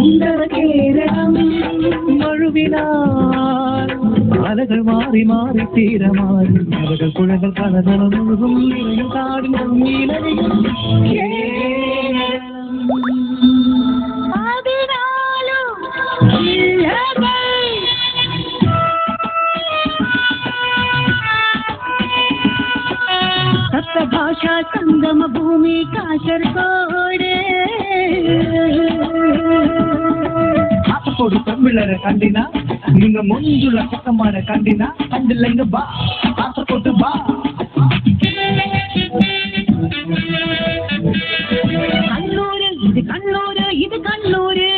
സുന്ദര കേരളം മഴുവിനാൽ അലകൾ മാറി മാറി തീരമാറി അലകൾ പുഴകൾ കലകളൊഴുകും നിറയും കാടും നീലയും സപ്തഭാഷാ സംഗമ ഭൂമി കാസർഗോഡ് കാസർഗോഡ് പെൺപിള്ളേരെ കണ്ടിന നിങ്ങ മുഞ്ചുള്ള ചെക്കന്മാരെ കണ്ടിന കണ്ടില്ലെങ്കിൽ ബാ കാസർഗോഡ് ബാ കണ്ണൂര് ഇത് കണ്ണൂര് ഇത് കണ്ണൂര്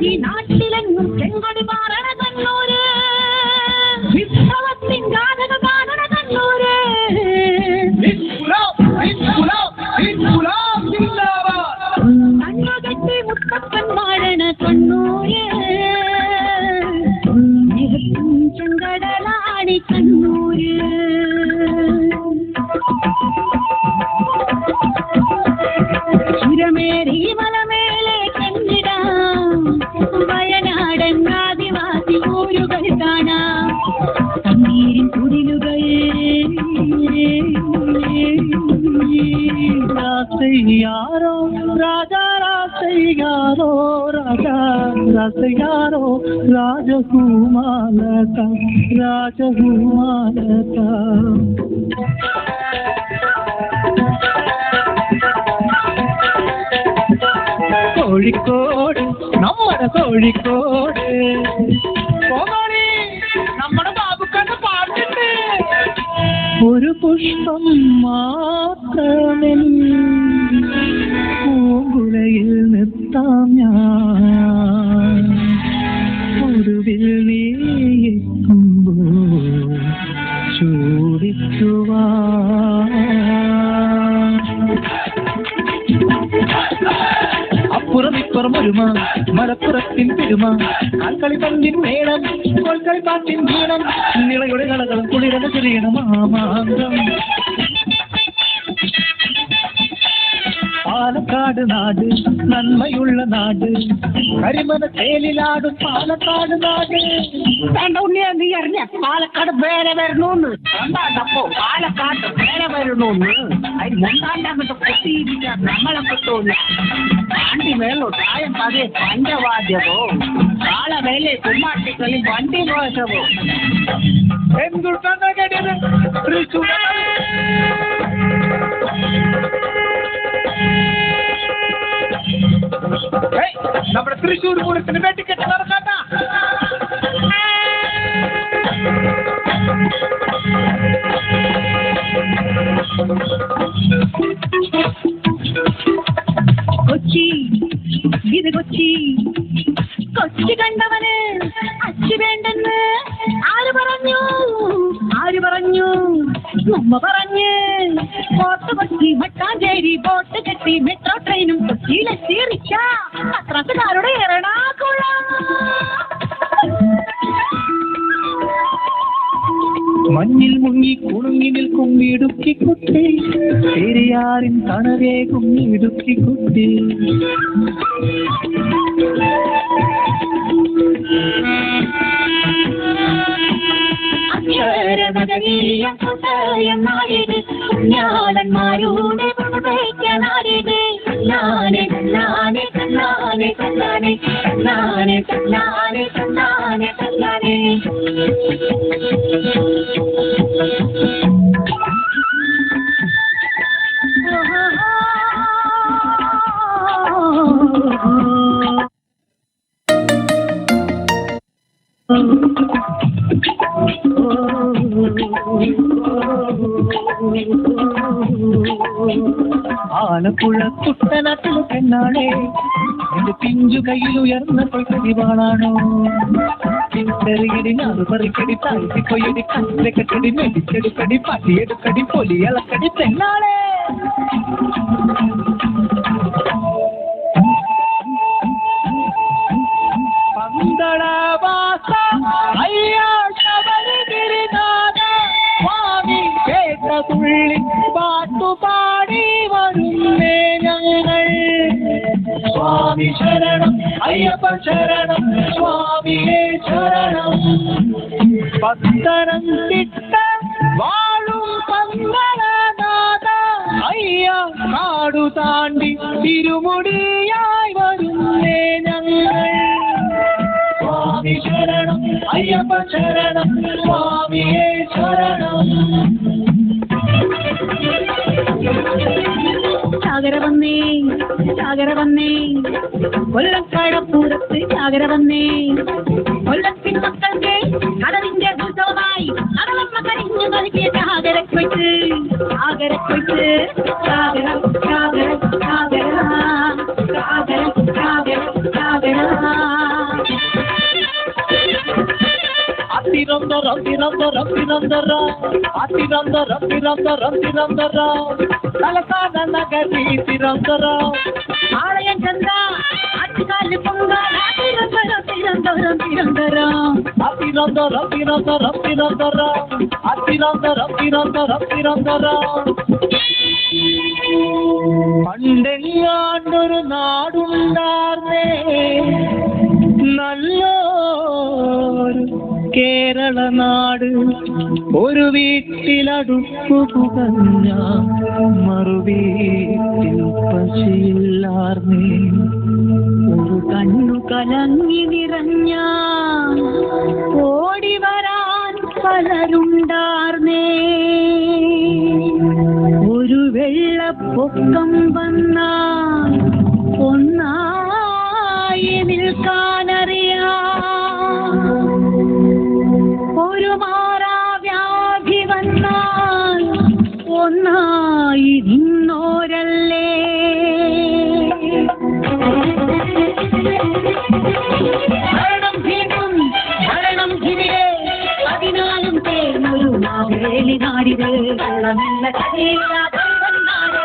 ഈ നാട്ടിലെങ്ങും ചെങ്കൊടി മാറണ കണ്ണൂര് വിപ്ലവത്തിൻ ഗാഥക കാണണ കണ്ണൂര് കണ്ണുകെട്ടി മുത്തപ്പൻ വാഴണ കണ്ണൂര് ചെങ്കടലാണി കണ്ണൂര് ചുരമേറി മലമേലെ കണ്ടിടാം വയനാടൻ ആദിവാസി ഊരുകൾ കാണാം കണ്ണീരിൻ കുടിലുകൾ രാസയ്യാരോ രാജാ രാസയ്യാരോ രാജാ രാസയ്യാരോ രാജകുമാരത രാജകുമാരത കോഴിക്കോട് നമ്മുടെ കോഴിക്കോട് നമ്മുടെ ബാബുക്കാന്റെ പാട്ടുണ്ട് ഒരു പുഷ്പം മാത്രമേ പൂങ്കുലയിൽ നിർത്താം ഞാൻ ഒടുവിൽ നീക്കുമ്പോൾ ചൂടിക്കുവാ അപ്പുറം ഇപ്പുറം ഒരുമ മലപ്പുറത്തിൻ പെരുമ ആൾക്കളി പന്തിൻ മേളം കോൽക്കളി പാട്ടിൻ വീണം നിളയുടെ കളകളും കുളിരക ചെറിയണം മാമാങ്കം പാലക്കാട് നാട് നന്മയുള്ള നാട് കരിമന തേലിലാടും പാലക്കാട് നാട് ഉണ്ണിയാ നീ അറിഞ്ഞ പാലക്കാട് വേറെ വരണോന്ന് എന്താണ്ടപ്പോ പാലക്കാട് വേറെ വരണോന്ന് അതിന് മുണ്ടാണ്ടങ്ങോട്ട് പൊട്ടിയിരിക്കാൻ നമ്മളെ കിട്ടൂല വണ്ടി മേളോ പ്രായം പതേ പഞ്ചവാദ്യമോ കാള വേലെ കുമ്മാട്ടിക്കളി വണ്ടി മോശമോ എന്തുണ്ടാ കേട്ടത് നമ്മുടെ തൃശ്ശൂർ പൂരത്തിന് വെട്ടിക്കെട്ട് നടക്കാത്ത കൊച്ചി ഇത് കൊച്ചി കൊച്ചി കണ്ടവന് അച്ചി വേണ്ടെന്ന് ആര് പറഞ്ഞു ആര് പറഞ്ഞു നമ്മ പറഞ്ഞ് പോർട്ട് കൊച്ചി മട്ടാഞ്ചേരി ബോട്ട് കെട്ടി മെട്രോ ട്രെയിനും കൊച്ചിയിലെത്തി റിക്ഷ പത്രക്കാരുടെ എറണാകുളം മഞ്ഞിൽ മുങ്ങി കുണുങ്ങി നിൽക്കും ഇടുക്കിക്കുട്ടി പെരിയാറിൻ തണവേകും ഇടുക്കിക്കുട്ടി ാടന്മാരുടെ നാടിത് കണ്ണാനെ കണ്ണാനെ കണ്ണാനെ കണ്ണാനെ കണ്ണാനെ കണ്ണാനെ കണ്ണാനെ കണ്ണാനെ ആലപ്പുഴ കുട്ടനാട്ടിലെ പെണ്ണാണേ എന്റെ പിഞ്ചു കയ്യിൽ ഉയർന്ന പൊയ്ക്കടിവാളാണോ ചെറിയടി നാറുപറിക്കടി താഴ്ത്തിക്കൊയ്യടി കട്ടിലെക്കടി മെടിച്ചെടുക്കടി പട്ടിയെടുക്കടി പൊലിയളക്കടി പെണ്ണാളേ പന്തളവാസ അയ്യാ ശബരിഗിരിനാഥ സ്വാമി കേട്ടതുള്ളി പാട്ടുപാടി വരുന്നേ ഞങ്ങൾ സ്വാമി ശരണം അയ്യപ്പ ശരണം സ്വാമിയേ ശരണം പത്തനംതിട്ട വാഴും പന്തളനാഥ അയ്യ കാടു താണ്ടി തിരുമുടിയായി വരുന്നേ ഞങ്ങൾ സ്വാമി ശരണം അയ്യപ്പ ശരണം സ്വാമിയേ ശരണം ചാകര വന്നേ കൊല്ലക്കടപ്പൂരത്ത് ചാകര വന്നേ കൊല്ലത്തിൻ മക്കൾക്ക് കടലിന്റെ ഉത്സവമായി കടലമ്മ കരിഞ്ഞു നൽകിയ ചാകരക്കൊയ്ത്ത് ചാകര ചാകര ചാകര ചാകര ചാകര ചാകര నగరి తిరందరా ఆలయం చంద్ర అట్టుకాలి పొంగ പണ്ടെങ്ങാണ്ടൊരു നാടുണ്ടാർന്നേ നല്ലൊരു കേരള നാട് ഒരു വീട്ടിലടുപ്പു പുകഞ്ഞ മറുവീട്ടിൽ പശിയില്ലാർന്നേ ഒരു കണ്ണു കലങ്ങി നിറഞ്ഞ ഓടി വരാൻ പലരുണ്ടാർന്നേ ഒരു വെള്ളപ്പൊക്കം വന്നാൽ ഒന്നായി നിൽക്കാനറിയാം ഒരു മാറാവ്യാധി വന്നാൽ ഒന്നായി നിന്നോരല്ലേ ഭരണം ജിവിയെ 14 ചേർന്നൊരു മാവേലി നാടിത് വെള്ളമെല്ല കഥയില്ലാതെ നാട്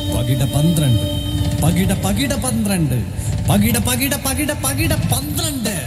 പകിട 12 പകിട 12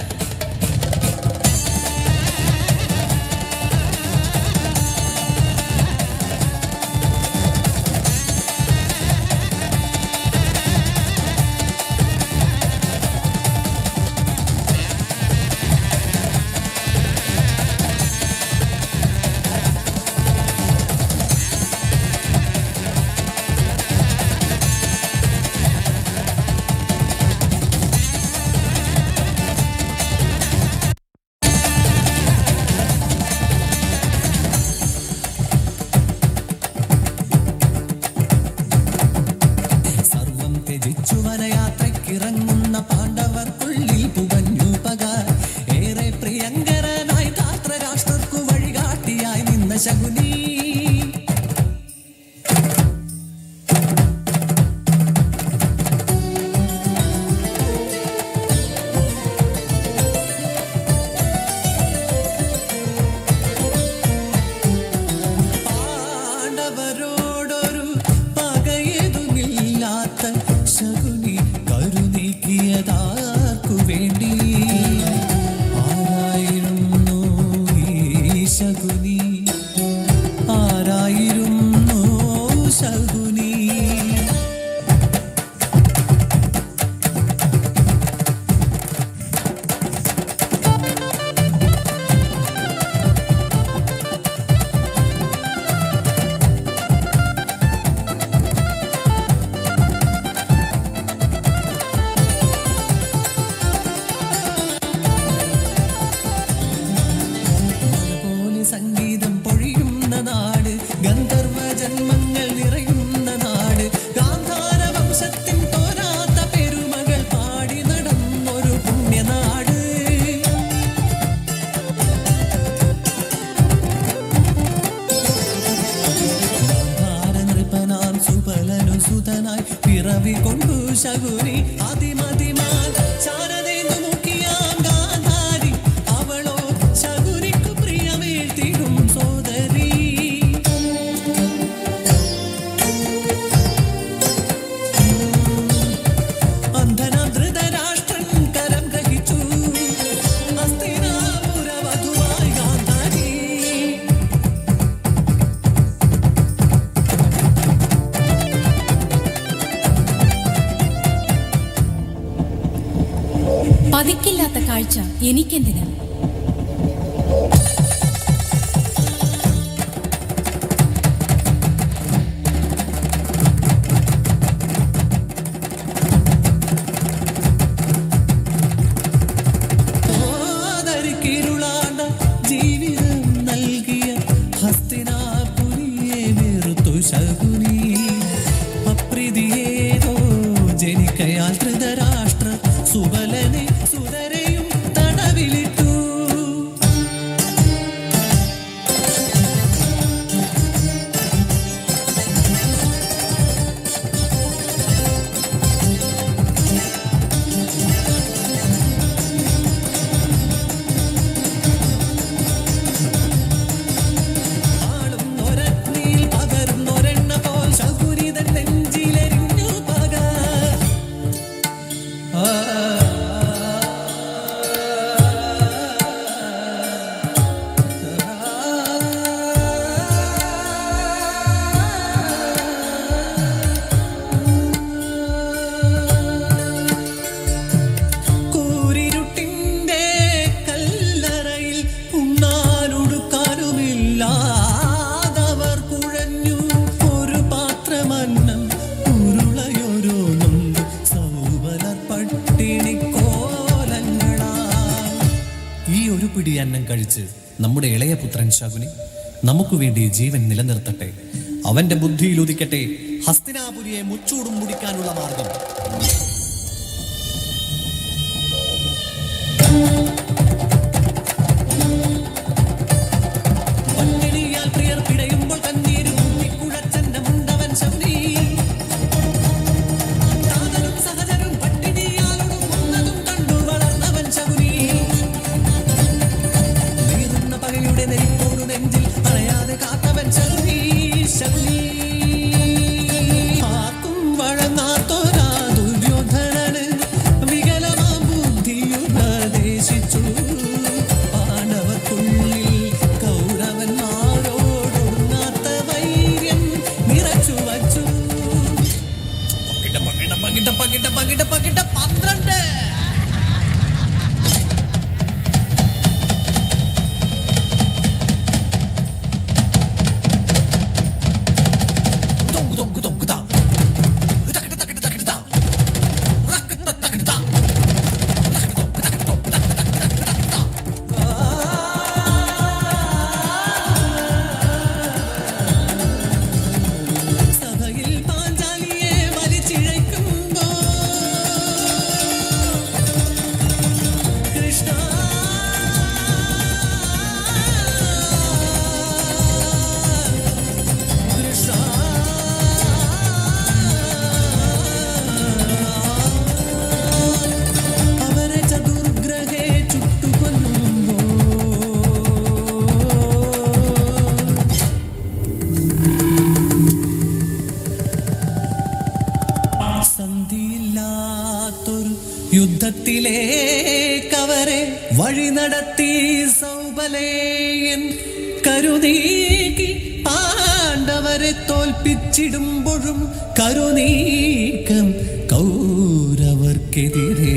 യാത്രക്കിറങ്ങുന്ന പാണ്ഡവർക്കുള്ളിൽ പുകഞ്ഞു പക ഏറെ പ്രിയങ്കരനായി ധാർത്തരാഷ്ട്രർക്കു വഴികാട്ടിയായി നിന്ന ശകുനി പാണ്ഡവരോടൊരു പകയതുമില്ലാത്ത ശകുനി കരുനീക്കിയതാർക്കു വേണ്ടി ആരായിരുന്നു ഈ ശകുനി ആരായിരുന്നു ശകുനി ദൂതനായി പിറവി കൊണ്ടു ശകുനി അതിമതിമാൻ ശാരദേന്ദു മുഖിയാം ഗാന്ധാരി അവളോ ശകുനിക്കു പ്രിയമേഴ്ത്തിടും സോദരി. അന്ധനാം ധൃതരാഷ്ട്രൻ കരം ഗ്രഹിച്ചു ഹസ്തിനാപുര വധുവായി ഗാന്ധാരി. പതിക്കില്ലാത്ത കാഴ്ച എനിക്കെന്തിന്? ആദരിക്കിരുളാണ്ട ജീവിതം നൽകിയ ഹസ്തിനാപുരിയെ വെറുത്തു ശകുനി. അപ്രീതിയേതോ ജനിക്കയാൽ ധൃതരാഷ്ട്ര സുബലനെ സുതരയും തടവിലിട്ടു. ആളുന്നൊരഗ്നിയിൽ പകർന്നൊരെണ്ണ പോൽ ശകുനി തൻ നെഞ്ചിലെരിഞ്ഞു പക. കൂരിരുട്ടിന്റെ കല്ലറയിൽ ഉണ്ണാനൊടുക്കാനുമില്ലാതവർ കുഴഞ്ഞു. ഒരു പാത്രമന്നം ഉരുളയൊരോന്നുണ്ട് സൗബലർ പട്ടിണി കോലങ്ങളാ. ഈ ഒരു പിടി അന്നം കഴിച്ച് നമ്മുടെ ഇളയ പുത്രൻ ശകുനി നമുക്ക് വേണ്ടി ജീവൻ നിലനിർത്തട്ടെ. അവന്റെ ബുദ്ധിയിൽ ഉദിക്കട്ടെ ഹസ്തിനാപുരിയെ മുച്ചൂടും മുടിക്കാനുള്ള മാർഗം. പട്ടിണിയാൽ പ്രിയർ പിടയുമ്പോൾ കണ്ണീര് മുങ്ങിക്കുഴച്ചന്റെ മുണ്ടവൻ ശകുനി. താതനും സഹജരും പട്ടിണിയാലൊടുങ്ങുന്നതും കണ്ടു വളർന്നവൻ ശകുനി. നീറുന്ന പകയുടെ നെരിപ്പോടു നെഞ്ചിൽ അണയാതെ കാത്തവൻ ശകുനി. ശകുനി ആർക്കും വഴങ്ങാത്തൊരാ ദുര്യോധനന് വികലമാം ബുദ്ധിയുപദേശിച്ചു. പാണ്ഡവർക്കുള്ളിൽ കൗരവന്മാരോടൊടുങ്ങാത്ത വൈര്യം നിറച്ചു വച്ചു. പകിട 12. സഭയിൽ പാഞ്ചാലിയെ വലിച്ചിഴയ്ക്കുമ്പോ കൃഷ്ണ കൃഷ്ണ അവരെ ചതുർഗ്രഹേ ചുട്ടുകൊല്ലുമ്പോ സന്ധിയില്ലാത്തൊരു യുദ്ധത്തിലേക്കവരെ വഴി നടത്തി സൗബലേയൻ കരുനീക്കി. പാണ്ഡവരെ തോൽപ്പിച്ചിടുമ്പോഴും കരുനീക്കം കൗരവർക്കെതിരെ.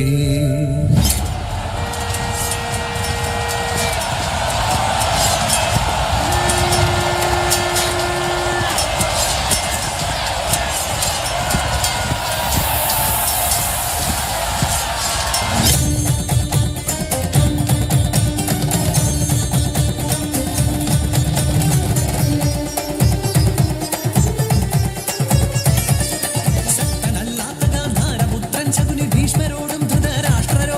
ശക്തനല്ലാത്ത ഗാന്ധാരപുത്രൻ ശകുനി ഭീഷ്മരോടും ധൃതരാഷ്ട്രരോ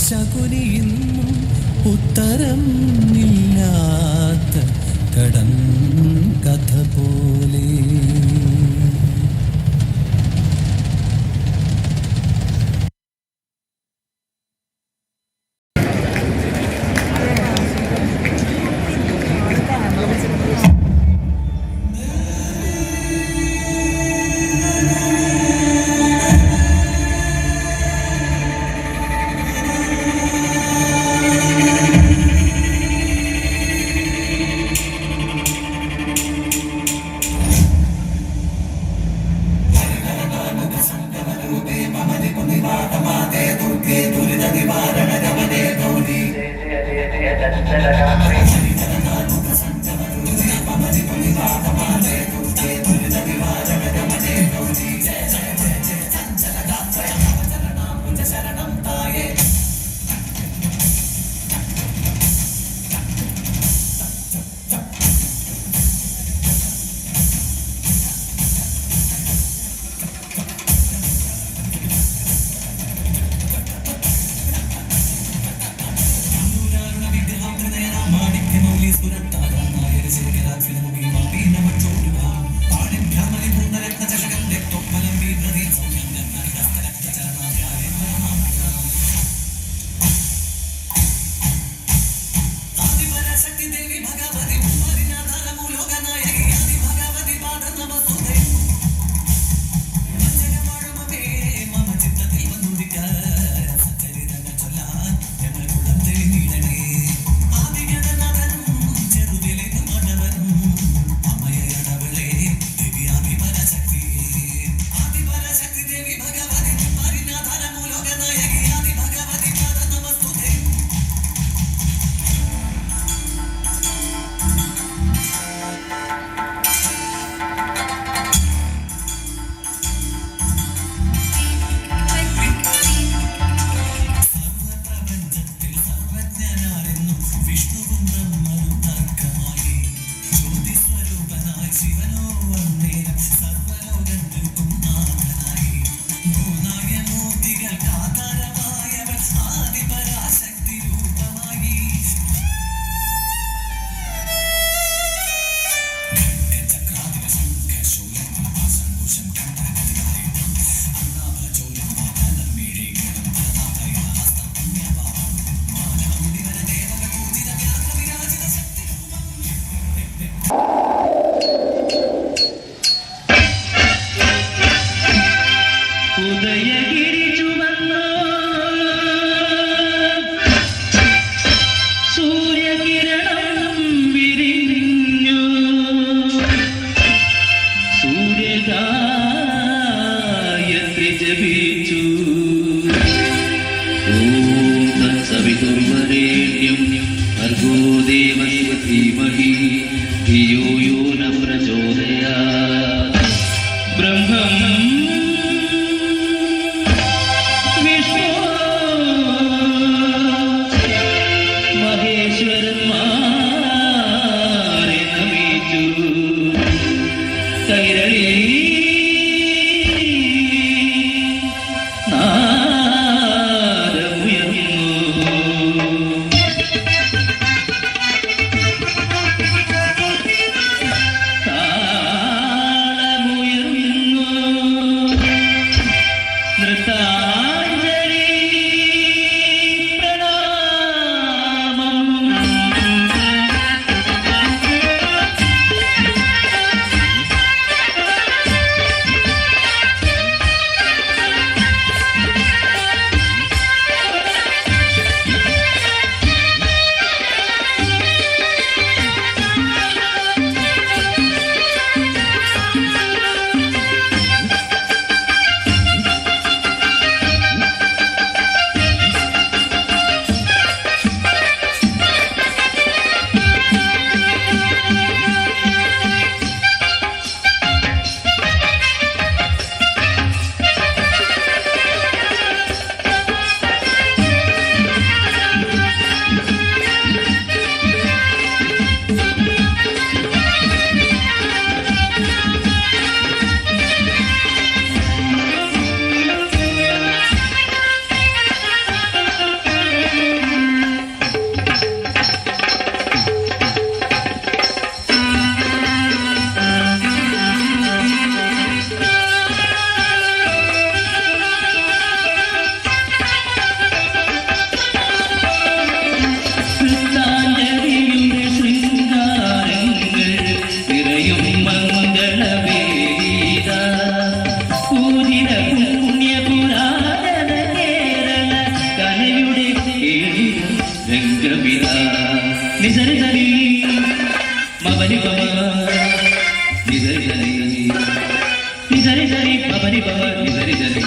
ശകുനി ഇന്നും ഉത്തരം ഇല്ലാത്ത കടം കഥ പോലെ. രംഗവില നിസരിതരി മവനി പവ നിസരിതരി നിസരിതരി മവനി പവ നിസരിതരി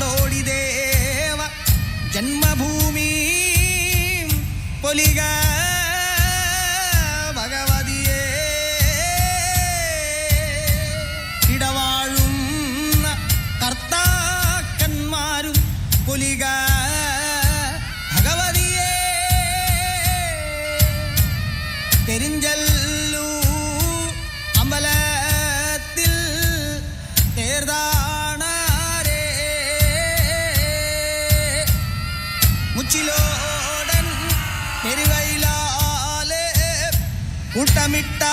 നാടോടിദേവ ജന്മഭൂമി പൊലിക ഭഗവതിയെ ഇടവാഴുന്ന കർത്താക്കന്മാരും പൊലിക ഭഗവതിയെ പെരിഞ്ചല്ലൂ അമ്പലത്തിൽ തേർതാണാരേ മുച്ചിലോടൻ പെരുവയിലാലെ കൂട്ടമിട്ടാരേ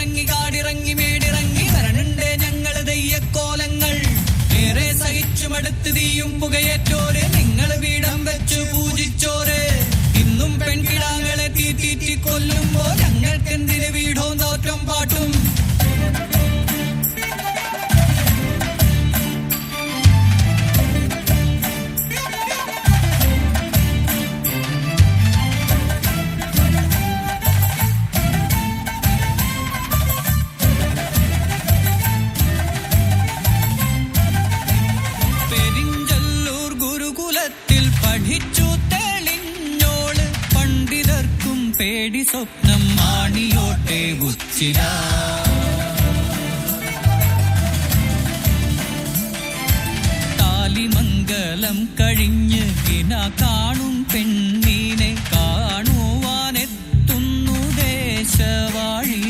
കാടിറങ്ങി കാടിറങ്ങി മേടിറങ്ങി വരണുണ്ടേ ഞങ്ങൾ ദയ്യക്കോലങ്ങൾ. ഏറെ സഹിച്ചു മടുത്ത് തീയും പുകയേറ്റോരെ നിങ്ങൾ വീടം വെച്ചു പൂജിച്ചോരെ. ഇന്നും പെൺകിടാങ്ങളെ തീറ്റി കൊല്ലുമ്പോ ഞങ്ങൾക്കെന്തിന് വീടോ തോറ്റം പാട്ടും. പെരിഞ്ചല്ലൂർ ഗുരുകുലത്തിൽ പഠിച്ചു തെളിഞ്ഞോള്. പണ്ഡിതർക്കും പേടി സ്വപ്നം ആണിയോട്ടെ ഉച്ചില. താലിമംഗലം കഴിഞ്ഞ് കിന കാണും പെണ്ണീനെ കാണുവാനെത്തുന്നു ദേശവാഴി.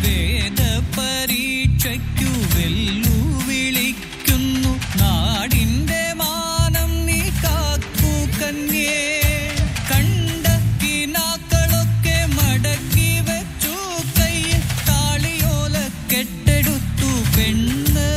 വേദ പരീക്ഷയ്ക്കു വെല്ലുവിളിക്കുന്നു നാടിന്റെ മാനം നീ കാക്കൂ കന്യേ. കണ്ട കിനാക്കളൊക്കെ മടക്കി വെച്ചു കയ്യിൽ താളിയോല കെട്ടെടുത്തു പെണ്ണ്.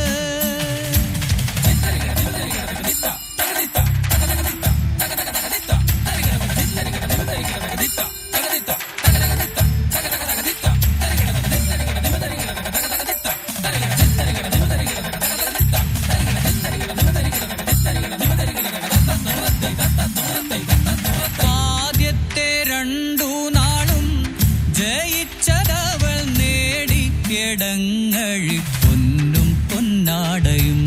ആദ്യത്തെ രണ്ടു നാളും ജയിച്ചതവൾ നേടി എടങ്ങഴി പൊന്നും പൊന്നാടയും.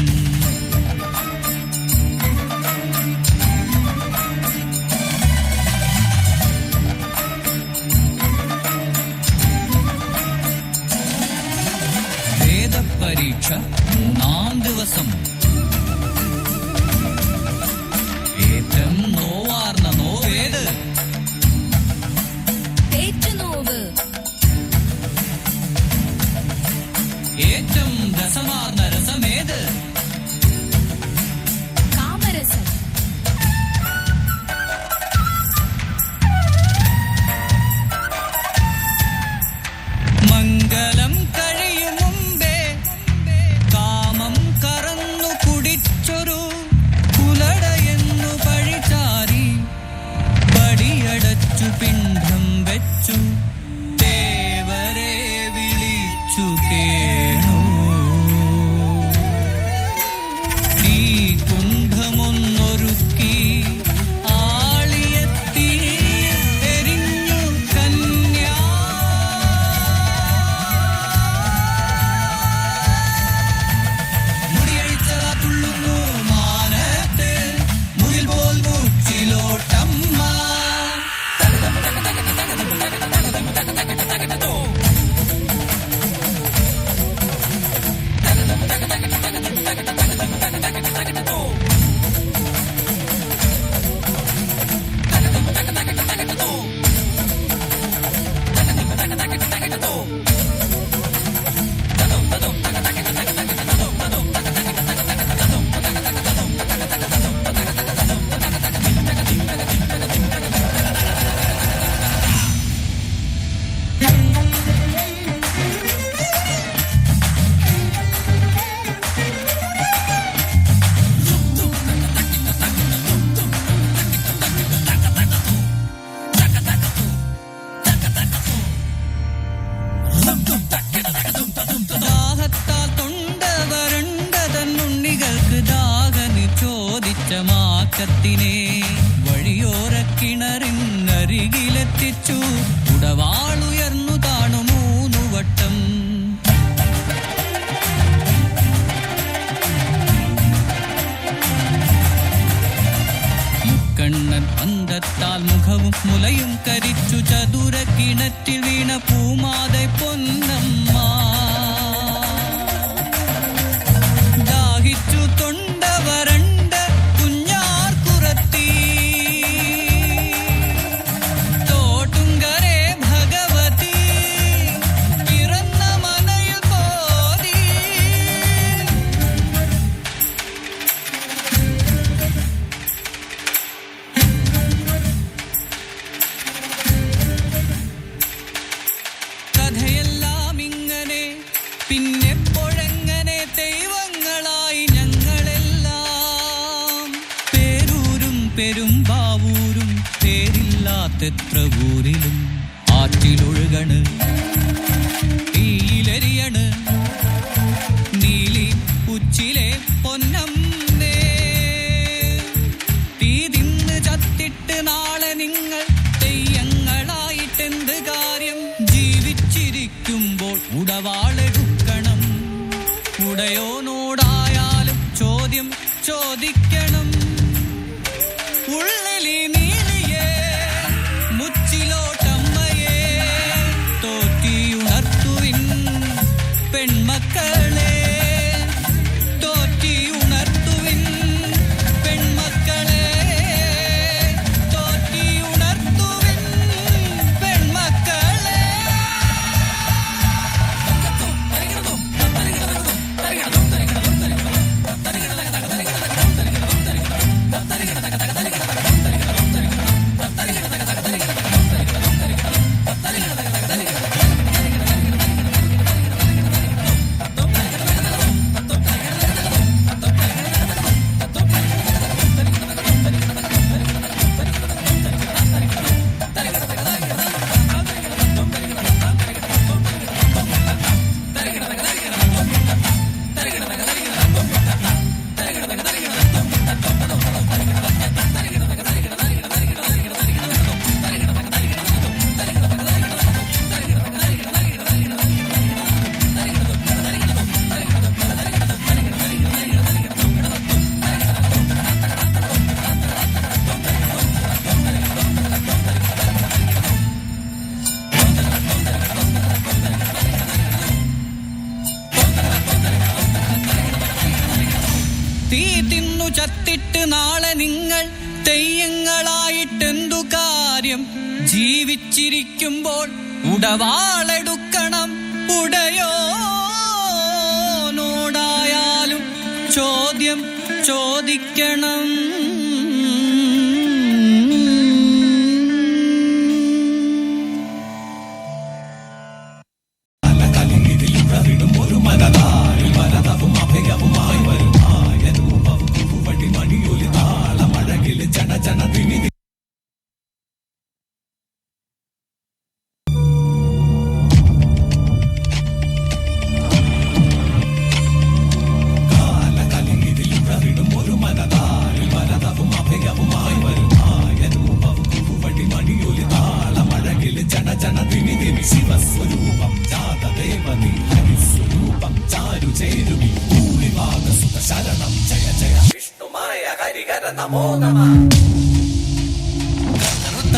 വേദപരീക്ഷ 3-ാം ദിവസം. ഏറ്റവും നോവാർന്ന നോവേത്? പേറ്റുനോവ്. ഏറ്റവും രസമാർന്ന രസമേത്? കാമരസം. മംഗലം കഴിയും മുമ്പേ കാമം കറന്നു കുടിച്ചൊരു കുലടയെന്നു പഴിചാരി പടിയടച്ചു പിണ്ഡം വെച്ചു ദേവരെ വിളിച്ചു കേണു. ഈ കുണ്ഠമൊന്നൊരുക്കി ആളിയെത്തി എരിഞ്ഞു കന്യാ. മുടിയഴിച്ചതാ തുള്ളുന്നു മാനത്ത് മുകിൽ പോൽ മൂച്ചിലോട്ടമ്മ. ദാഹത്താൽ തൊണ്ട വരണ്ടതന്നുണ്ണികൾക്ക് ദാഹനി ചോദിച്ച മാക്കത്തിനെ വഴിയോര കിണറിനരികിലെത്തിച്ചു. ഉടവാളുയർന്നു താണു 3 വട്ടം. മുക്കണ്ണൻ അന്തത്താൽ മുഖവും മുലയും കരിച്ചു ചതുര കിണറ്റിൽ വീണ പൂമാതെ പൊന്നമ്മ. ദാഹിച്ചു തൊണ്ട വരണ്ട കുഞ്ഞാർ കുറത്തി തോട്ടുങ്കരെ ഭഗവതി പിറന്ന മനയിൽ പോതി. ലോകത്തെത്ര ഊരിലും ആറ്റിലൊഴുകണ് തീയിലെരിയണ് നീലി ഉച്ചിലെ പൊന്നമ്മേ. തീ തിന്ന് ചത്തിട്ട് നാളെ നിങ്ങൾ തെയ്യങ്ങളായിട്ടെന്ത് കാര്യം? ജീവിച്ചിരിക്കുമ്പോൾ ഉടവാളെടുക്കണം. ഉടയോനോടായാലും ചോദ്യം ചോദിക്കണം. ഉള്ളിലി നീലിയേ മുച്ചിലോട്ടമ്മയെ തോറ്റിയുണർത്തുവിൻ പെൺമക്കളെ. തോറ്റിയുണർത്തുവിൻ പെൺമക്കളെ. തോറ്റിയുണർത്തുവിൻ പെൺമക്കളെ. തീ തിന്നു ചത്തിട്ട് നാളെ നിങ്ങൾ തെയ്യങ്ങളായിട്ടെന്തു കാര്യം? ജീവിച്ചിരിക്കുമ്പോൾ ഉടവാളെടുക്കണം. ഉടയോനോടായാലും ചോദ്യം ചോദിക്കണം.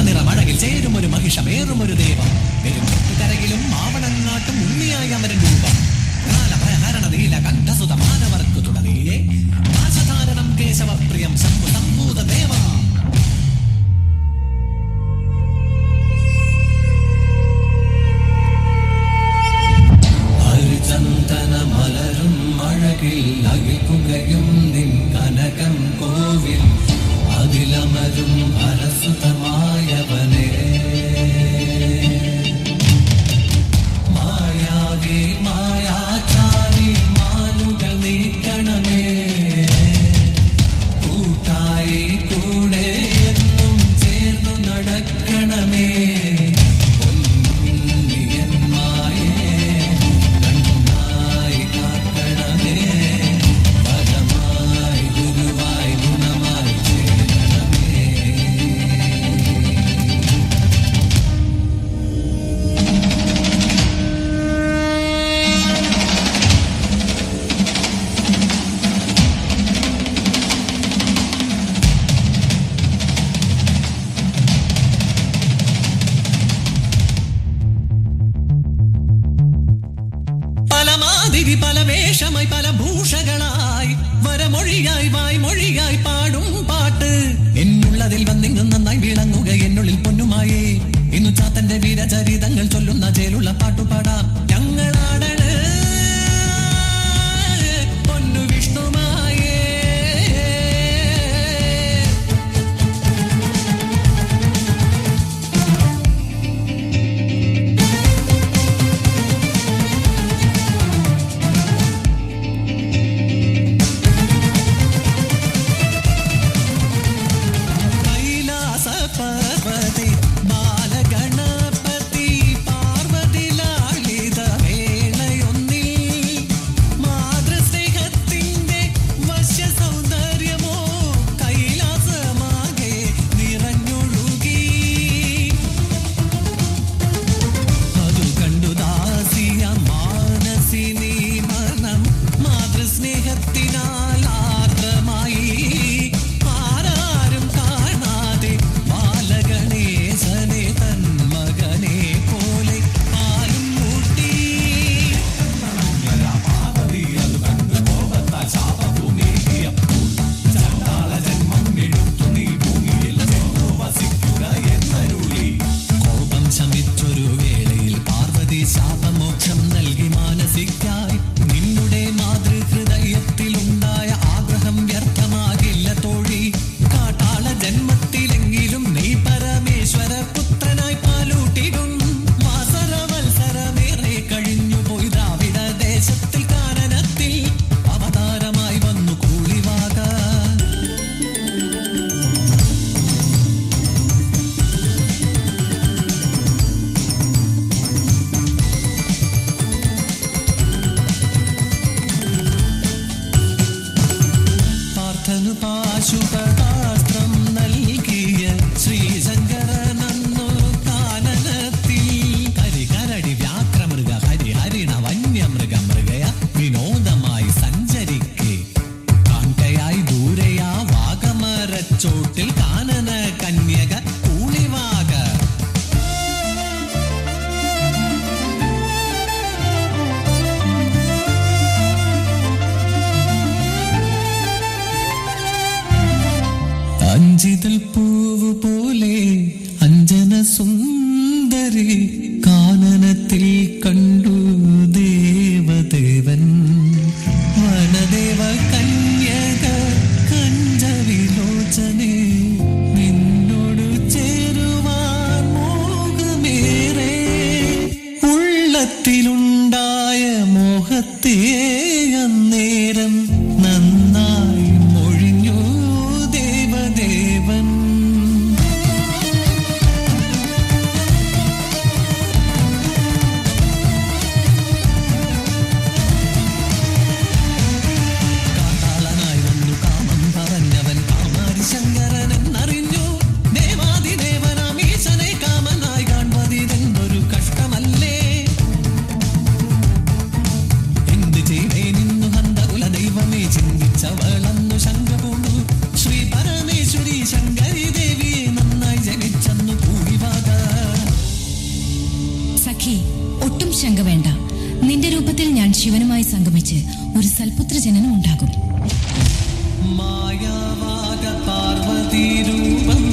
നിറമഴകിൽ ചേരും ഒരു മഹിഷമേറും ഒരു ദേവം. കരകിലും മാവണങ്ങാട്ടും ഉണ്ണിയായ അവരൻ രൂപം. കാലഭയഹരണ നീല കണ്ഠസുത മാനവർക്കു തുടങ്ങിയേ നാശധാരണം കേശവപ്രിയം ശംഭു സംഭൂത ദേവ. ഹരിചന്ദന മലരും അഴകിൽ അകിൽപുകയും നിൻ കനകം കോവിൽ അതിലമരും അരസുതമായവനേ. മായാവി മായാചാരി മാനുകൾ നീക്കണമേ. കൂട്ടായി കൂടെ എന്നും ചേർന്നു നടക്കണമേ. പൊന്നിയന്മായേ കണ്ണായി കാക്കണമേ. പരമായി ഗുരുവായി ഗുണമായി ചേരണമേ. പലമാതിരി പല വേഷമായി പല ഭൂഷകളായി വരമൊഴിയായി വായ്മൊഴിയായി പാടും പാട്ട്. എന്നുള്ളതിൽ വന്നിങ്ങും നന്നായി വിളങ്ങുക എന്നുള്ളിൽ പൊന്നുമായേ. ഇന്നു ചാത്തന്റെ വീരചരിതങ്ങൾ ചൊല്ലുന്ന ചേലുള്ള പാട്ടുപാടാം ഞങ്ങളാടണ് പൊന്നു വിഷ്ണുമായേ. കണ്ടു ദേവദേവൻ വനദേവ കന്യക കഞ്ചവിലോചനെ നിന്നോട് ചേരുവാൻ മോഹമേറെ ഉള്ളത്തിലുണ്ടായ മോഹത്തെ അന്നേരം നന്നായി മൊഴിഞ്ഞു ദേവദേവൻ. സഖി, ഒട്ടും ശങ്ക വേണ്ട. നിന്റെ രൂപത്തിൽ ഞാൻ ശിവനുമായി സംഗമിച്ച് ഒരു സൽപുത്ര ജനനം ഉണ്ടാകും. മായാവാക പാർവതി രൂപം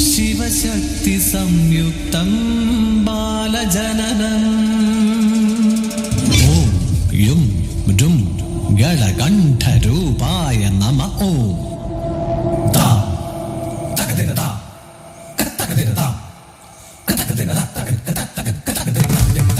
ശിവശക്തി സംയുക്തം ബാലജനനം. ഓം യും രും ഗളകണ്ഠരൂപായ നമ. ഓം ദാ തകദിന ദാ തകദിന ദാ തകദിന ദാ തകദിന ദാ തകദിന ദാ.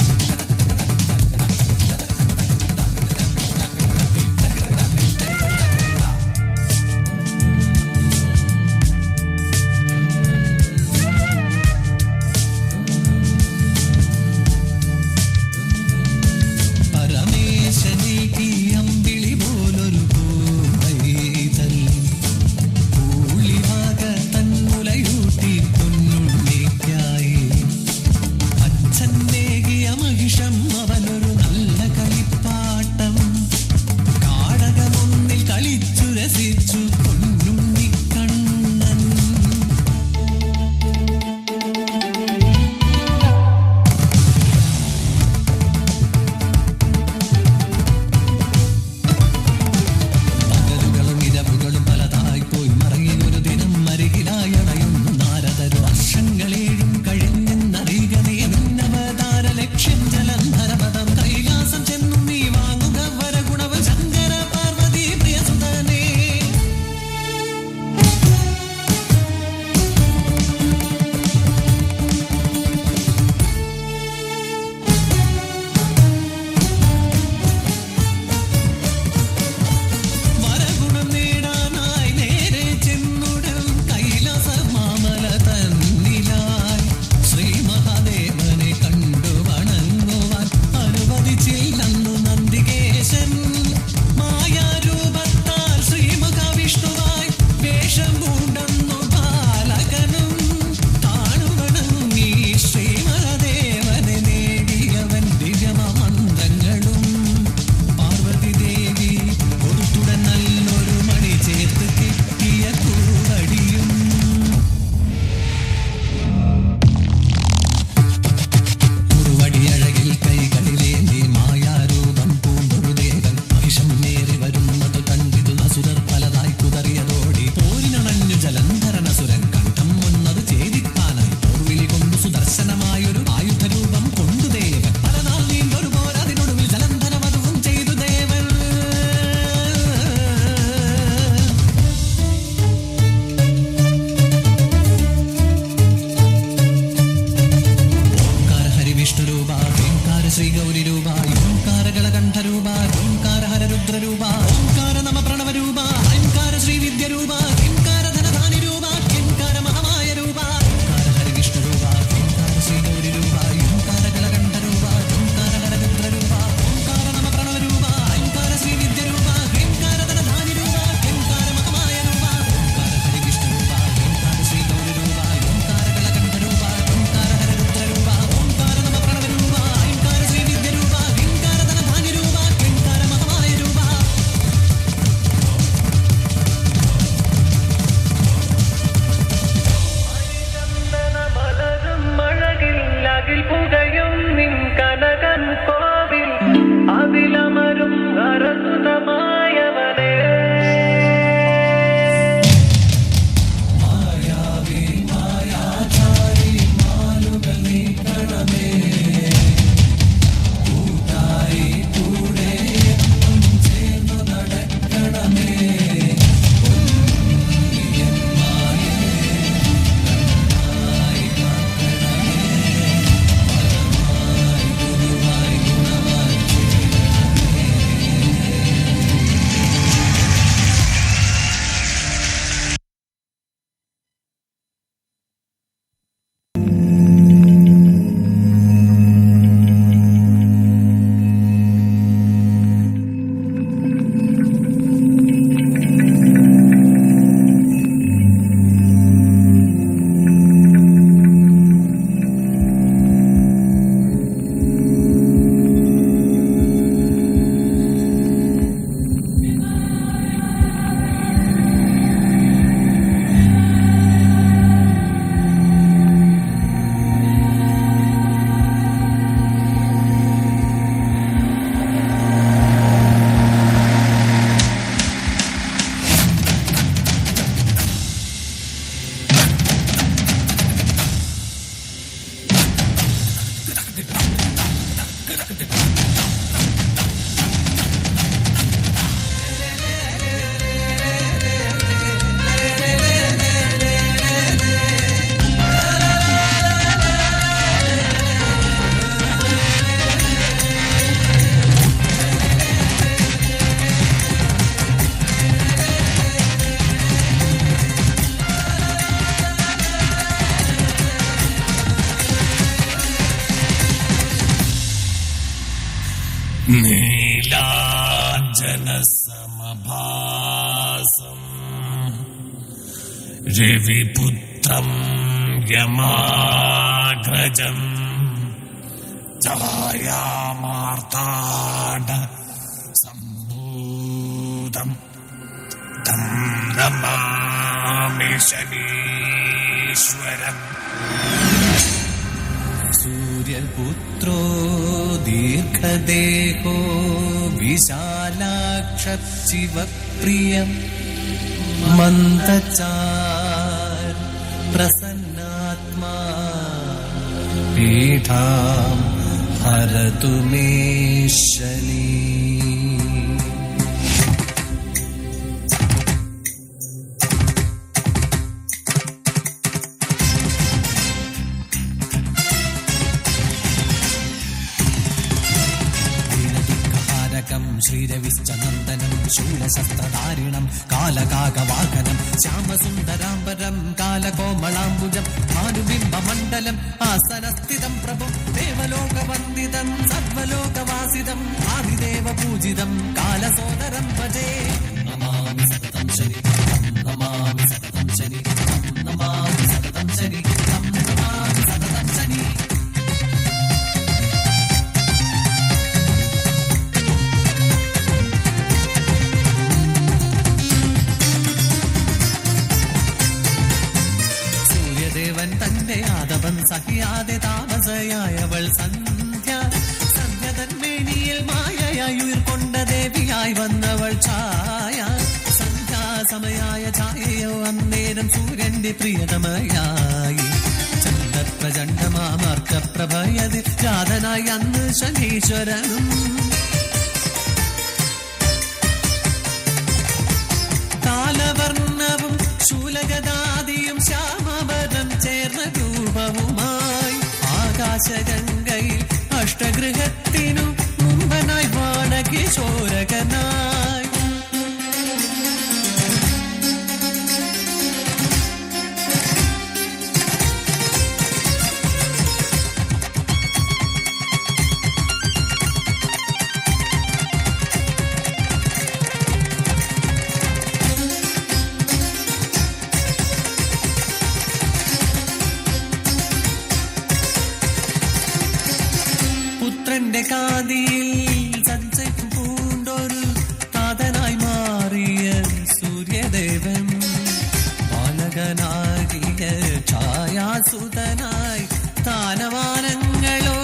നീലാഞ്ജനസമഭാസം രവിപുത്രം യമാഗ്രജം ഛായാമാർത്താണ്ഡ സംഭൂതം തം നമാമി ശനീശ്വരം. സൂര്യപുത്രോ ദീർഘദേഹോ വിശാലാക്ഷശിവപ്രിയം മന്ദചാർ പ്രസന്നാത്മാ പീഠാം ഹരതു മേ ശനി. ശ്രീരവിശ്ചനന്ദനം ശൂലശസ്ത്രധാരിണം കാലകാകവാഹനം ശ്യാമസുന്ദരാംബരം കാലകോമളാംബുജം ഭാനുബിംബമണ്ഡലം ആസനസ്ഥിതം പ്രഭും ദേവലോകവന്ദിതം സർവലോകവാസിതം ആദിദേവ പൂജിതം കാലസോദരം ഭജേ. നമാമി സതതം ശനി നമാമി സതതം ശനി നമാമി സതതം ശനി നമാമി സതതം ശനി. തന്റെ ആദവൻ സഹിയാതെ താമസയായവൾ സന്ധ്യ സന്ധ്യ തന്മേനിയിൽ മായയായി ഉയർക്കൊണ്ട ദേവിയായി വന്നവൾ ഛായ സന്ധ്യാസമയായ ഛായയോ അന്നേരം സൂര്യന്റെ പ്രിയതമയായി ചന്ദ്രപ്രചണ്ഡമാർക്കപ്രഭയതിൽ ജാതനായി അന്ന് ശനീശ്വരനും കാലവർണ്ണവും ശൂലഗദാദിയും ശ്യാമവദം ചേർന്ന രൂപവുമായി ആകാശഗംഗയിൽ അഷ്ടഗൃഹത്തിനു മുമ്പനായി ബാണകിശോരകനായി. പുത്രന്റെ കാതിയിൽ സഞ്ചയം പൂണ്ടൊരു താതനായി മാറിയ സൂര്യദേവൻ ബാലകനാകിയ ഛായാസുതനായി താനമാനങ്ങളോ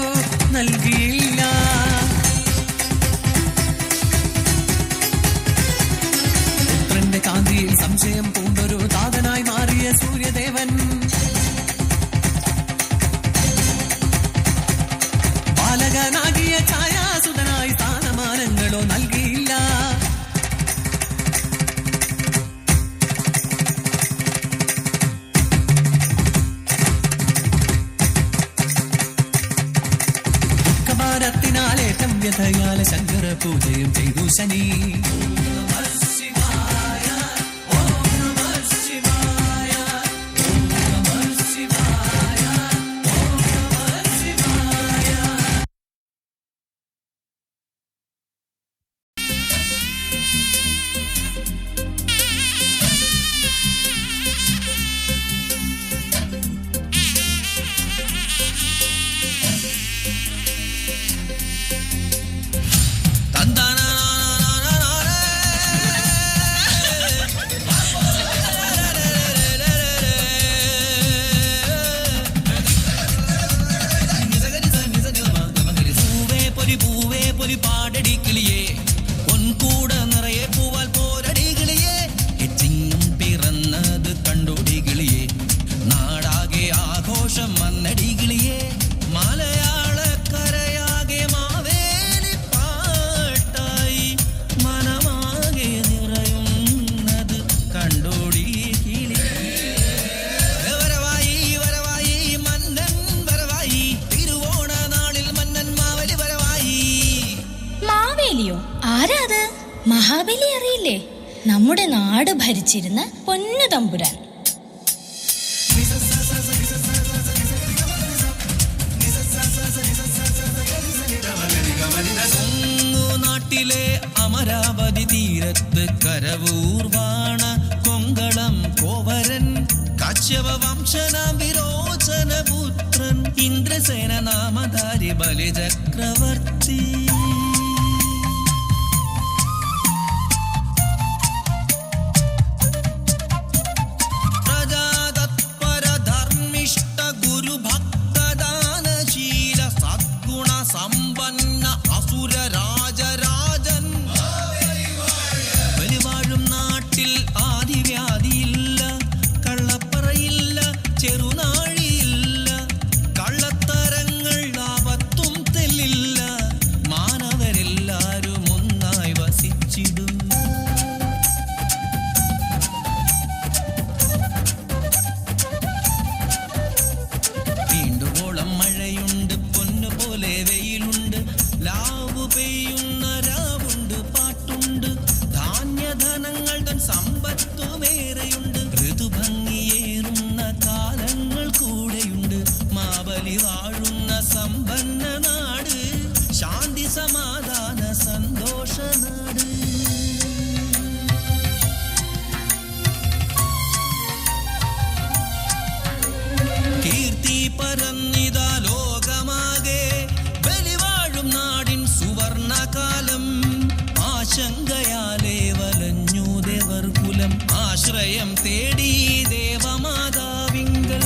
നൽകിയില്ല. പുത്രന്റെ കാന്തിയിൽ സംശയം പൂണ്ടൊരു താതനായി മാറിയ സൂര്യദേവൻ ബാലകനാകിയ ഛായാസുതനായി സ്ഥാനമാനങ്ങളോ നൽകിയില്ല. ദുഃഖഭാരത്തിനാലേറ്റം വ്യഥയാല ശങ്കര പൂജയും ചെയ്തു ശനി. ആഘോഷം വന്നടികിളിയേ മലയാളക്കരയാകെ മാവേ മഹാബലിയോ? ആരാ അത്? മഹാബലി അറിയില്ലേ? നമ്മുടെ നാട് ഭരിച്ചിരുന്ന പൊന്നു തമ്പുരാൻ. നാട്ടിലെ അമരാവതി തീരത്ത് കരവൂർവാണ കൊങ്കളം കോവരൻ കാശ്യപ വംശനാം വിരോചന പുത്രൻ ഇന്ദ്രസേന നാമധാരി ബലിചക്രവർത്തി. പ്രജാതത്പര ധർമ്മിഷ്ഠ ഗുരുഭക്തദാനശീല സദ്ഗുണ സമ്പന്ന അസുര രാജരാജൻ. ബലിവാഴും നാട്ടിൽ ആദിവ്യാധിയില്ല, കള്ളപ്പറയില്ല, ചെറുനാഴിയില്ല, കള്ളത്തരങ്ങൾ ആപത്തും തെല്ലില്ല. മാനവരെല്ലാരും ഒന്നായി വസിച്ചിടും. വീണ്ടുവോളം മഴയുണ്ട്, പൊന്നുപോലെ വെയിലുണ്ട്, ലാവു പെയ്യുന്ന രാവുണ്ട്, പാട്ടുണ്ട്, ധാന്യധനങ്ങൾ തൻ സമ്പത്തുമേറെയുണ്ട്, ഋതുഭംഗിയേറുന്ന കാലങ്ങൾ കൂടെയുണ്ട്. മാബലി വാഴുന്ന സമ്പന്ന നാട്, ശാന്തി സമാധാന സന്തോഷ നാട്. കീർത്തി പരന്നിതാ ലോകമാകെ, ബലിവാഴും നാടിൻ സുവർണകാലം. ആശങ്കയാലേ വലഞ്ഞു ദേവർ കുലം, ആശ്രയം തേടി ദേവമാതാവിങ്കൽ.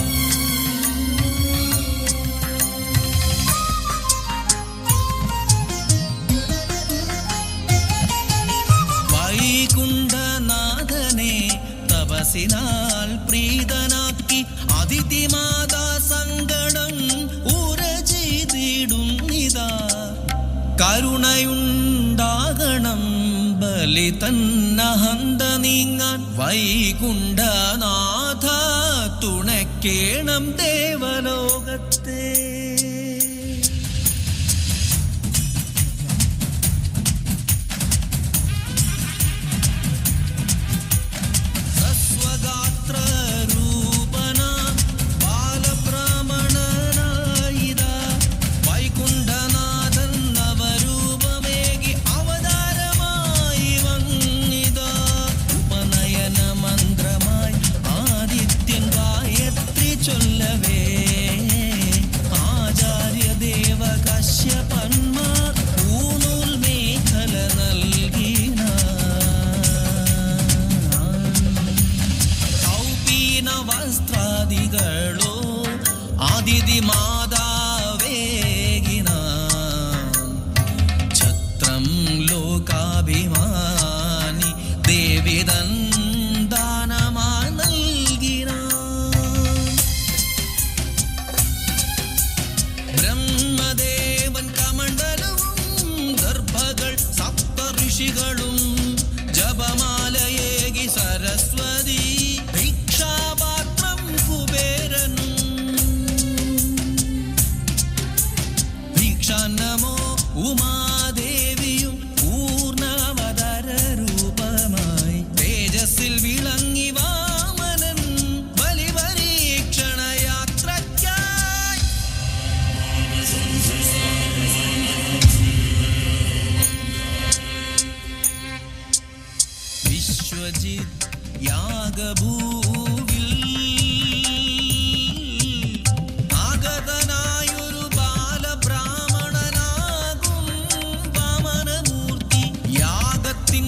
വൈകുണ്ഠനാഥനെ തപസിനാൽ പ്രീതനാക്കി അതിഥിമാതാ സങ്കടം ഉര ചെയ്തിടുന്നിതാ. കരുണയുണ്ടാകണം ബലി തന്നഹന്ത നീങ്ങാൻ, വൈകുണ്ഠനാഥ തുണയ്ക്കേണം ദേവലോകത്തെ. സസ്വഗാത്ര രൂപന ബാലബ്രാഹ്മണനായിതാ, വൈകുണ്ഠനാഥൻ നവരൂപമേകി അവതാരമായി വന്നിതാ. ഉപനയന മന്ത്രമായി ആദിത്യൻ ഗായത്രി ചൊല്ലവേ, ആചാര്യദേവ കശ്യപന്മാർ ഊനൂൽ മേഖല നൽകിന. കൗപീന വസ്ത്രാദികളോ ആദിതി മാതാവേകിന. ഛത്രം ലോകാഭിമാനി ദേവിതൻ ദാനമായി നൽകിന. ബ്രഹ്മദേവൻ കമണ്ഡലവും ഗർഭകൾ സപ്ത ഋഷികളും ജപമാലയേകി സരസ്വതി ഭിക്ഷാപാത്രം കുബേരനും. ഭിക്ഷാന്നമോ ഉമാദേവിയും പൂർണ്ണവതര രൂപമായി തേജസ്സിൽ വിളങ്ങി വാമനൻ ബലിപരീക്ഷണ യാത്രയ്ക്കായി. വിശ്വജിത് യാഗഭൂവിൽ ആഗതനായൊരു ബാലബ്രാഹ്മണനാകും വാമനമൂർത്തി. യാഗത്തിൻ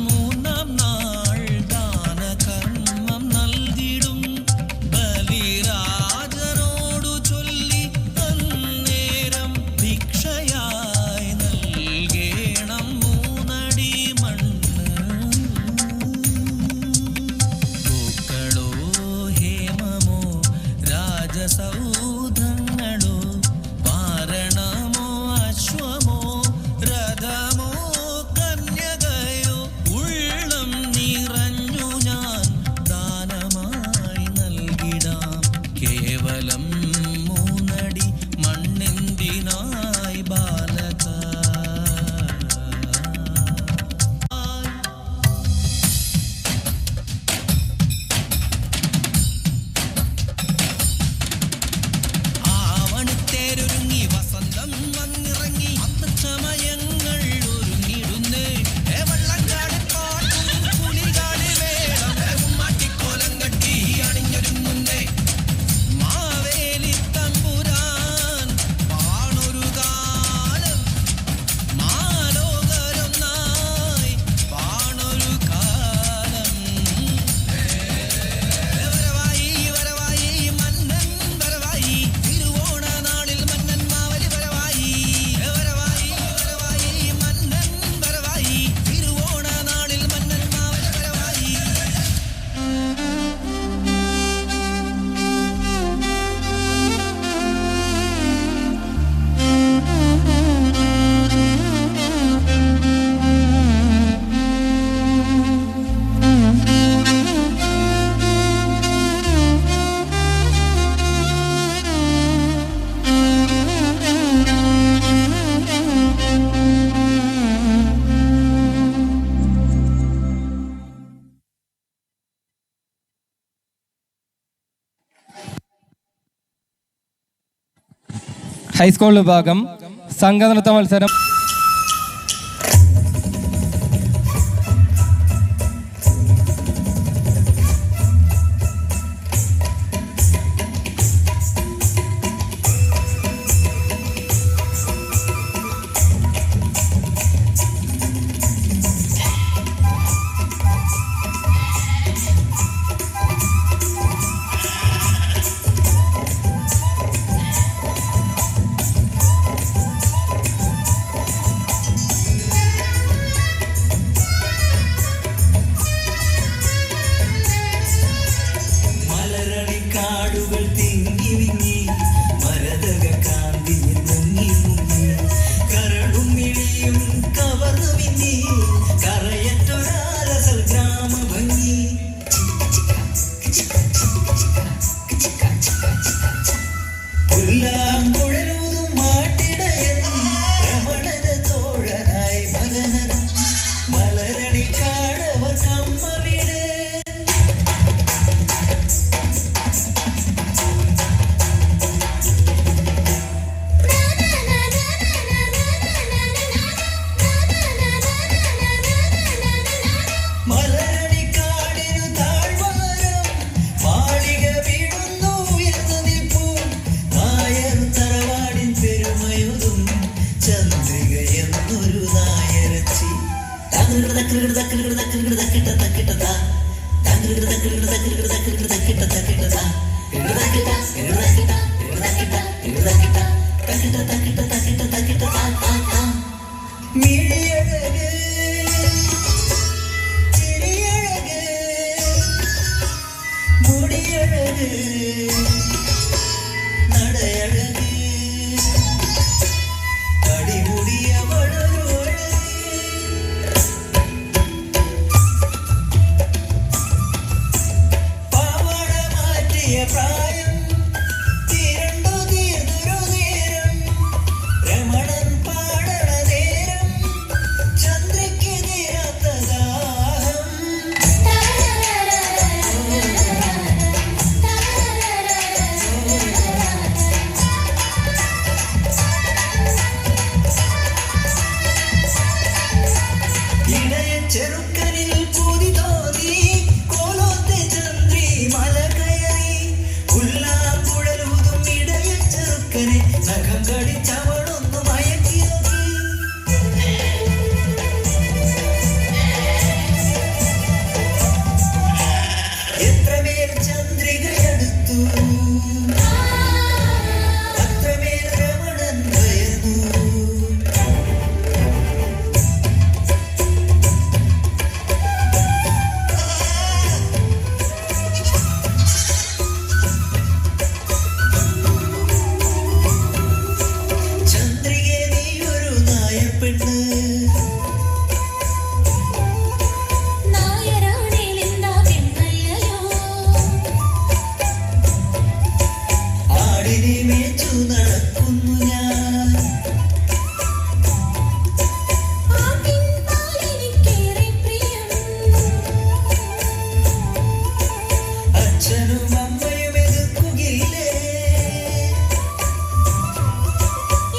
മൂന്നാം നാൾ ദാനകർമ്മം നൽകിടും ബലിരാജനോടു ചൊല്ലി അന്നേരം ഭിക്ഷയായി നൽകേണം മൂന്നടി മണ്ണ്. ഹൈസ്കൂൾ വിഭാഗം സംഘനൃത്ത മത്സരം.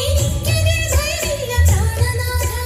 എനിക്കതിൽ ഭയമില്ല പ്രാണനാഥ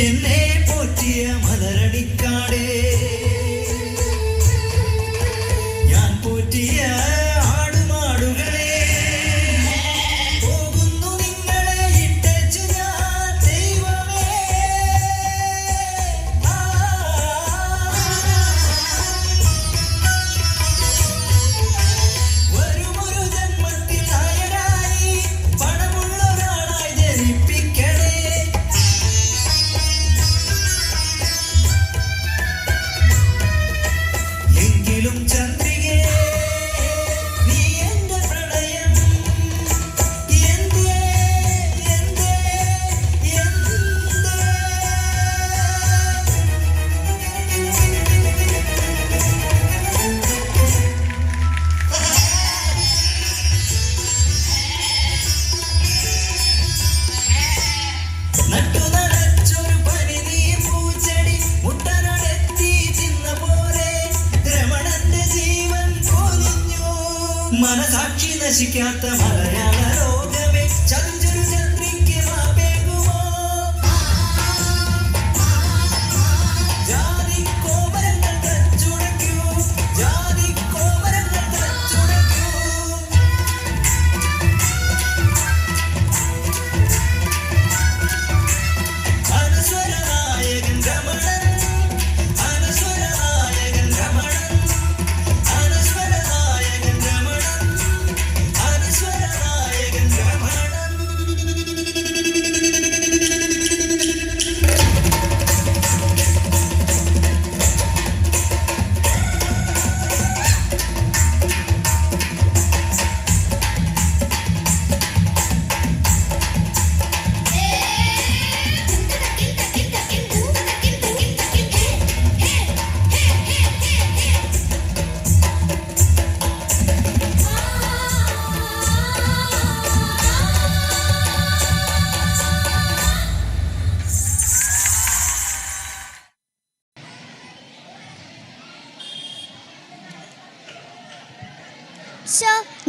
എന്നെ പോറ്റിയ മലരടിക്കാടേ, ഞാൻ പോറ്റിയ ആടുമാടുകളെ, പോകുന്നു നിങ്ങളെ ഇട്ടേച്ചു ഞാൻ ദൈവമേ. വരുമൊരു ജന്മത്തിൽ നായരായി പണമുള്ളൊരാളായി ജനിപ്പിക്കണേ. എങ്കിലും ചന്ദ്രികേ, നീ എന്റെ പ്രണയം എന്തേ എന്തേ എന്തേ. നട്ടു നനച്ചൊരു പനിനീ പൂച്ചെടി മുട്ടനടെത്തി ചിന്ന പോലെ രമണന്റെ ജീവൻ പൊലിഞ്ഞു. മനസാക്ഷി നശിക്കാത്ത മലയാള ലോകമേ, ചഞ്ചൊരു ചന്ദ്രിക്ക് മാപേകുമോ? ജാതി കോമരങ്ങൾ തച്ചുടയ്ക്കൂ, ജാതി കോമരങ്ങൾ തച്ചുടയ്ക്കൂ. അനശ്വരനായകൻ രമണൻ, അനശ്വരനായകൻ രമണൻ, അനശ്വരനായകൻ രമണൻ, അനശ്വരനായകൻ രമണൻ.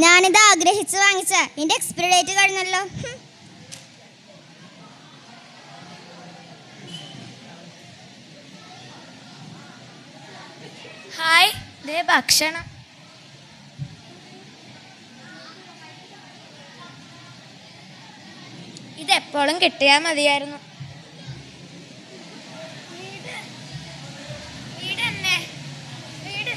ഞാനിത് ആഗ്രഹിച്ച് വാങ്ങിച്ച ഇതിന്റെ എക്സ്പയറി ഡേറ്റ് കഴിഞ്ഞല്ലോ. ഹായ്, ദേ ഭക്ഷണം. ഇതെപ്പോഴും കിട്ടിയാൽ മതിയായിരുന്നു. വീട് തന്നെ വീട്.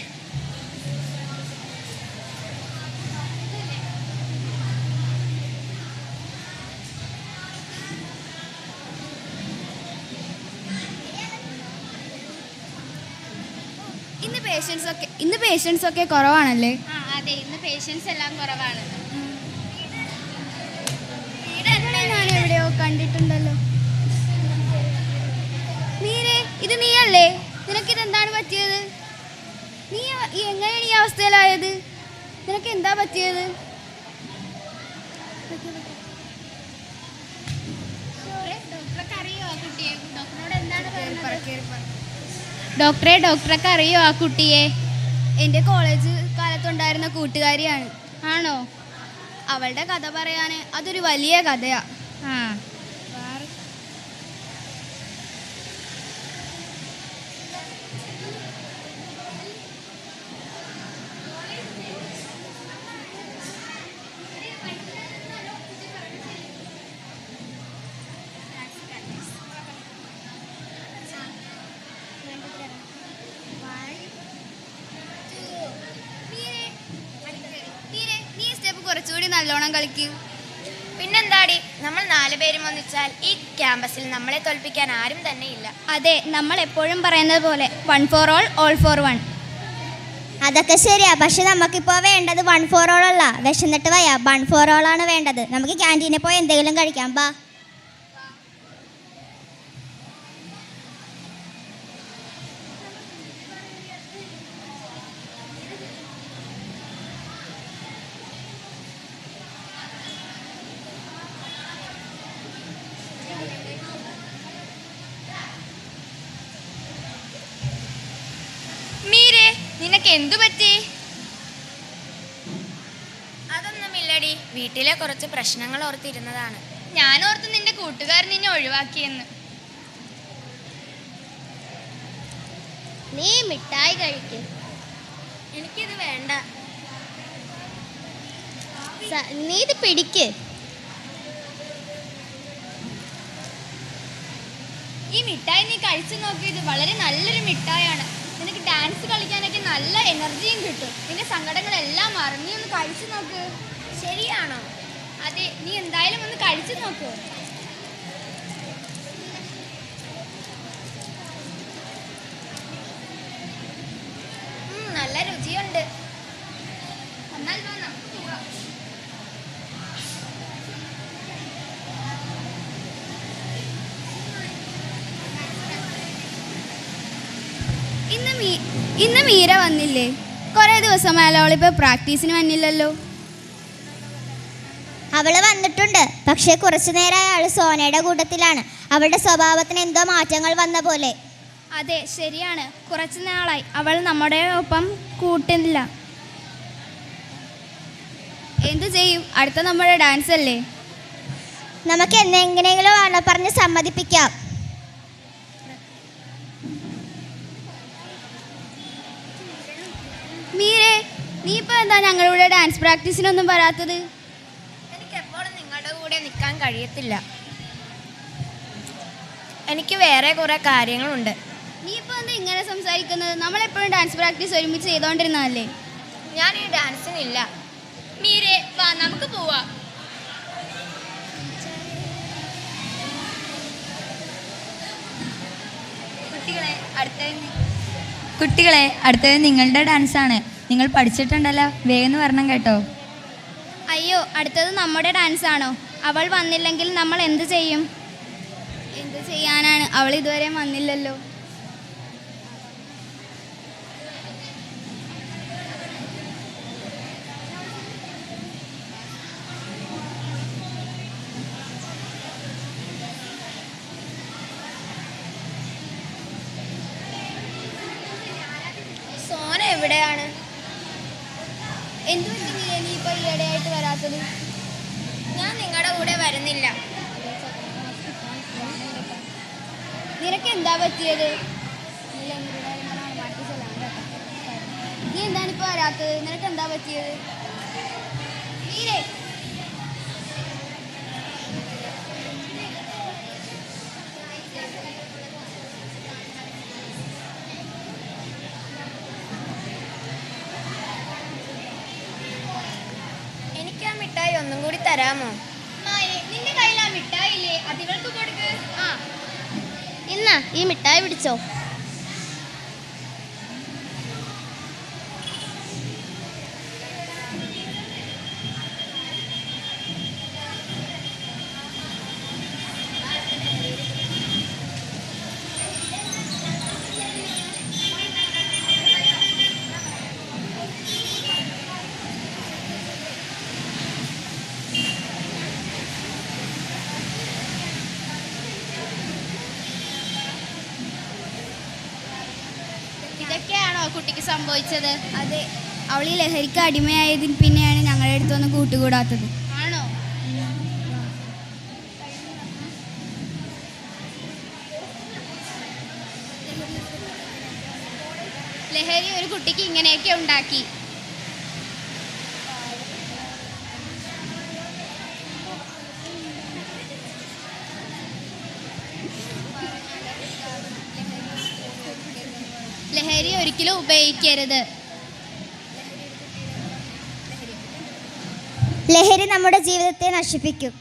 ഇന്ന് പേഷ്യൻസ് ഒക്കെ കുറവാണല്ലേ? അതെ, ഇന്ന് പേഷ്യൻസ് എല്ലാം കുറവാണ്. ഞാൻ എവിടെയോ കണ്ടിട്ടുണ്ടല്ലോ. മീരെ, ഇത് നീയല്ലേ? നിനക്കിതെന്താണ് പറ്റിയത്? നീ എങ്ങനെയാണ് ഈ അവസ്ഥയിലായത്? നിനക്ക് എന്താ പറ്റിയത്? ഡോക്ടർക്ക് അറിയോ ആ കുട്ടിയെ? എൻ്റെ കോളേജ് കാലത്തുണ്ടായിരുന്ന കൂട്ടുകാരിയാണ്. ആണോ? അവളുടെ കഥ പറയാൻ അതൊരു വലിയ കഥയാ. കുറച്ചുകൂടി നല്ലോണം കളിക്കൂ. പിന്നെന്താടി, നമ്മൾ 4 പേരും ഒന്നിച്ചാൽ ഈ ക്യാമ്പസിൽ നമ്മളെ തോൽപ്പിക്കാൻ ആരും തന്നെ ഇല്ല. അതെ, നമ്മൾ എപ്പോഴും പറയുന്നത് പോലെ 1 for all, all for one. അതൊക്കെ ശരിയാ, പക്ഷെ നമുക്കിപ്പോൾ വേണ്ടത് 1 for all അല്ല. വിശന്നിട്ട് വയ്യ, 1 for all ആണ് വേണ്ടത്. നമുക്ക് ക്യാൻറ്റീനിൽ പോയി എന്തെങ്കിലും കഴിക്കാം. ബാ. മീരെ, നിനക്ക് എന്തു പറ്റി? അതൊന്നുമില്ലടി, വീട്ടിലെ കുറച്ച് പ്രശ്നങ്ങൾ ഓർത്തിരുന്നതാണ്. ഞാൻ ഓർത്ത് നിന്റെ കൂട്ടുകാരൻ നിന്നെ ഒഴിവാക്കിയെന്ന്. നീ മിഠായി കഴിക്ക്. എനിക്കിത് വേണ്ട. നീ ഇത് പിടിക്ക്. ഈ മിഠായി നീ കഴിച്ചു നോക്കി, ഇത് വളരെ നല്ലൊരു മിഠായാണ്. നിനക്ക് ഡാൻസ് കളിക്കാനൊക്കെ നല്ല എനർജിയും കിട്ടും. നിന്റെ സങ്കടങ്ങളെല്ലാം മറന്നു. നീ ഒന്ന് കഴിച്ചു നോക്ക്. ശരിയാണോ? അതെ, നീ എന്തായാലും ഒന്ന് കഴിച്ചു നോക്ക്. നല്ല രുചിയുണ്ട്. എന്നാൽ വാ, നമുക്ക് പോവാം. ഇന്ന് മീര വന്നില്ലേ? കുറേ ദിവസമായാലും അവളിപ്പോൾ പ്രാക്ടീസിന് വന്നില്ലല്ലോ. അവള് വന്നിട്ടുണ്ട്, പക്ഷേ കുറച്ചു നേരമായി അവൾ സോനയുടെ കൂട്ടത്തിലാണ്. അവളുടെ സ്വഭാവത്തിന് എന്തോ മാറ്റങ്ങൾ വന്ന പോലെ. അതെ, ശരിയാണ്. കുറച്ചു നാളായി അവൾ നമ്മുടെ ഒപ്പം കൂട്ടില്ല. എന്തു ചെയ്യും? അടുത്ത നമ്മുടെ ഡാൻസ് അല്ലേ? നമുക്ക് എങ്ങനെയെങ്കിലും പറഞ്ഞ് സമ്മതിപ്പിക്കാം. മീരെ, നീ ഇപ്പോൾ എന്താ ഞങ്ങളുടെ ഡാൻസ് പ്രാക്ടീസിനൊന്നും വരാത്തത്? എനിക്ക് എപ്പോഴും നിങ്ങളുടെ കൂടെ നിൽക്കാൻ കഴിയത്തില്ല. എനിക്ക് വേറെ കുറേ കാര്യങ്ങളുണ്ട്. നീ ഇപ്പോൾ എന്താ ഇങ്ങനെ സംസാരിക്കുന്നത്? നമ്മളെപ്പോഴും ഡാൻസ് പ്രാക്ടീസ് ഒരുമിച്ച് ചെയ്തുകൊണ്ടിരുന്നതല്ലേ? ഞാൻ ഈ ഡാൻസിനില്ല. മീരെ, വാ, നമുക്ക് പോവാം. കുട്ടികളെ, അടുത്തത് നിങ്ങളുടെ ഡാൻസാണ്. നിങ്ങൾ പഠിച്ചിട്ടുണ്ടല്ലോ, വേഗം വരണം കേട്ടോ. അയ്യോ, അടുത്തത് നമ്മുടെ ഡാൻസ് ആണോ? അവൾ വന്നില്ലെങ്കിൽ നമ്മൾ എന്ത് ചെയ്യും? എന്ത് ചെയ്യാനാണ്, അവൾ ഇതുവരെ വന്നില്ലല്ലോ. സോന എവിടെയാണ്? എന്തു പറ്റി നീ ഇപ്പോൾ ഈയിടെയായിട്ട് വരാത്തത്? ഞാൻ നിങ്ങളുടെ കൂടെ വരുന്നില്ല. നിനക്ക് എന്താ പറ്റിയത്? നീ എന്താണ് ഇപ്പോൾ വരാത്തത്? നിനക്ക് എന്താ പറ്റിയത്? മീരെ, എനിക്ക് ആ മിഠായി ഒന്നും കൂടി തരാമോ? നിന്റെ കയ്യിൽ ആ മിഠായി ഇല്ലേ? അത് ഇവൾക്ക് കൊടുക്ക്. ഇന്നാ ഈ മിഠായി പിടിച്ചോ. ഇതൊക്കെയാണോ കുട്ടിക്ക് സംഭവിച്ചത്? അതെ, അവൾ ഈ ലഹരിക്ക് അടിമയായതിൽ പിന്നെയാണ് ഞങ്ങളുടെ അടുത്തൊന്നും കൂട്ടുകൂടാത്തത്. ആണോ? ലഹരി ഒരു കുട്ടിക്ക് ഇങ്ങനെയൊക്കെ ഉണ്ടാക്കി. ലഹരി ഒരിക്കലും ഉപയോഗിക്കരുത്. ലഹരി നമ്മുടെ ജീവിതത്തെ നശിപ്പിക്കും.